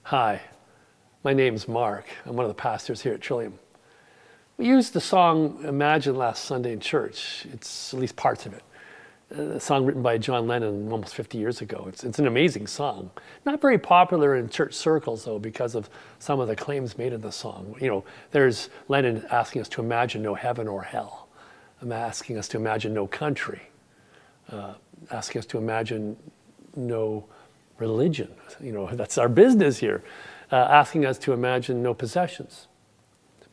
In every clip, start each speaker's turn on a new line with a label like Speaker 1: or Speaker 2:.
Speaker 1: Hi, my name's Mark. I'm one of the pastors here at Trillium. We used the song Imagine last Sunday in church. It's at least parts of it. A song written by John Lennon almost 50 years ago. It's an amazing song. Not very popular in church circles though because of some of the claims made in the song. You know, there's Lennon asking us to imagine no heaven or hell. I'm asking us to imagine no country. Asking us to imagine no religion. You know, that's our business here. Asking us to imagine no possessions.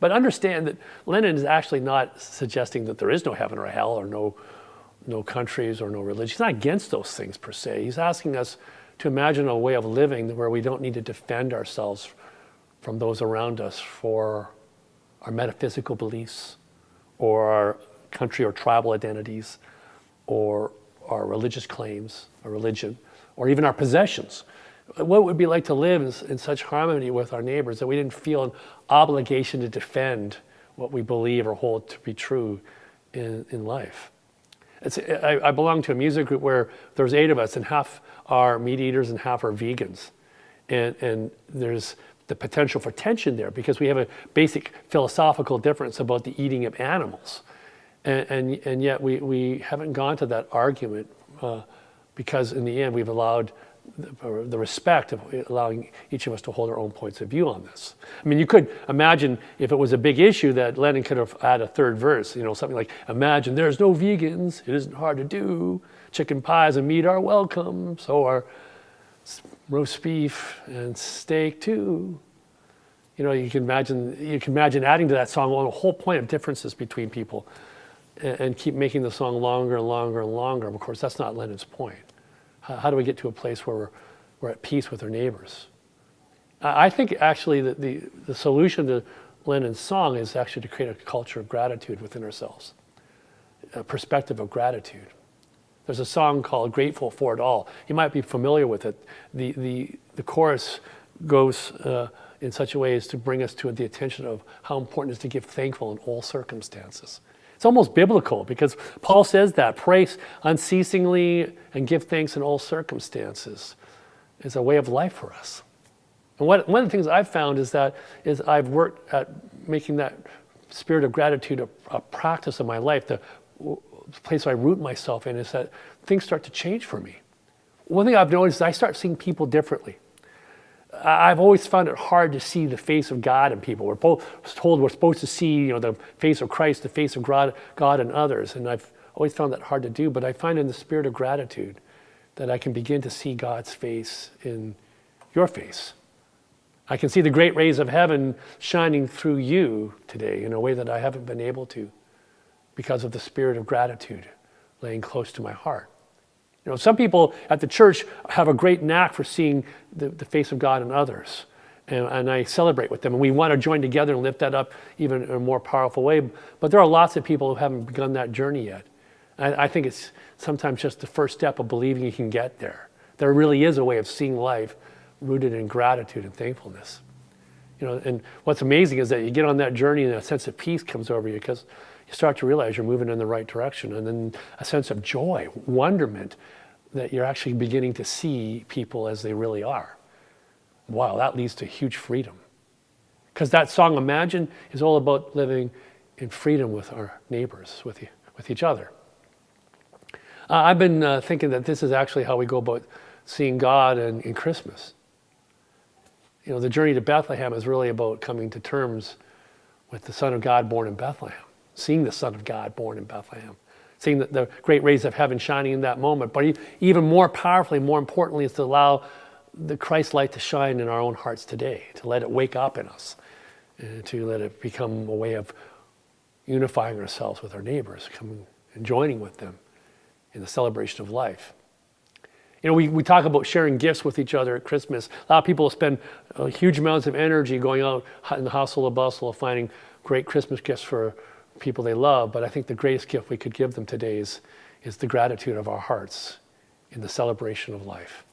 Speaker 1: But understand that Lennon is actually not suggesting that there is no heaven or hell or no countries or no religion. He's not against those things per se. He's asking us to imagine a way of living where we don't need to defend ourselves from those around us for our metaphysical beliefs or our country or tribal identities or our religious claims, our religion, or even our possessions. What it would be like to live in such harmony with our neighbors that we didn't feel an obligation to defend what we believe or hold to be true in life. I belong to a music group where there's 8 of us, and half are meat eaters and half are vegans. And there's the potential for tension there because we have a basic philosophical difference about the eating of animals. And yet we haven't gone to that argument because in the end we've allowed the respect of allowing each of us to hold our own points of view on this. I mean, you could imagine if it was a big issue that Lennon could have had a third verse, you know, something like, imagine there's no vegans, it isn't hard to do, chicken pies and meat are welcome, so are roast beef and steak too. You know, you can imagine adding to that song a whole point of differences between people and keep making the song longer and longer and longer. Of course, that's not Lennon's point. How do we get to a place where we're at peace with our neighbors? I think actually that the solution to Lennon's song is actually to create a culture of gratitude within ourselves, a perspective of gratitude. There's a song called Grateful for It All. You might be familiar with it. The chorus goes in such a way as to bring us to the attention of how important it is to give thankful in all circumstances. It's almost biblical because Paul says that, pray unceasingly and give thanks in all circumstances. It's a way of life for us. And one of the things I've found is I've worked at making that spirit of gratitude a practice of my life. The place I root myself in is that things start to change for me. One thing I've noticed is I start seeing people differently. I've always found it hard to see the face of God in people. We're both told we're supposed to see, you know, the face of Christ, the face of God in others, and I've always found that hard to do. But I find in the spirit of gratitude that I can begin to see God's face in your face. I can see the great rays of heaven shining through you today in a way that I haven't been able to because of the spirit of gratitude laying close to my heart. You know, some people at the church have a great knack for seeing the face of God in others. And I celebrate with them. And we want to join together and lift that up even in a more powerful way. But there are lots of people who haven't begun that journey yet. I think it's sometimes just the first step of believing you can get there. There really is a way of seeing life rooted in gratitude and thankfulness. You know, and what's amazing is that you get on that journey and a sense of peace comes over you because you start to realize you're moving in the right direction. And then a sense of joy, wonderment, that you're actually beginning to see people as they really are. Wow, that leads to huge freedom. Because that song, Imagine, is all about living in freedom with our neighbors, with each other. I've been thinking that this is actually how we go about seeing God in Christmas. You know, the journey to Bethlehem is really about coming to terms with the Son of God born in Bethlehem, seeing the Son of God born in Bethlehem, seeing the great rays of heaven shining in that moment. But even more powerfully, more importantly, is to allow the Christ light to shine in our own hearts today, to let it wake up in us, and to let it become a way of unifying ourselves with our neighbors, coming and joining with them in the celebration of life. You know, we talk about sharing gifts with each other at Christmas. A lot of people spend huge amounts of energy going out in the hustle and bustle of finding great Christmas gifts for people they love, but I think the greatest gift we could give them today is the gratitude of our hearts in the celebration of life.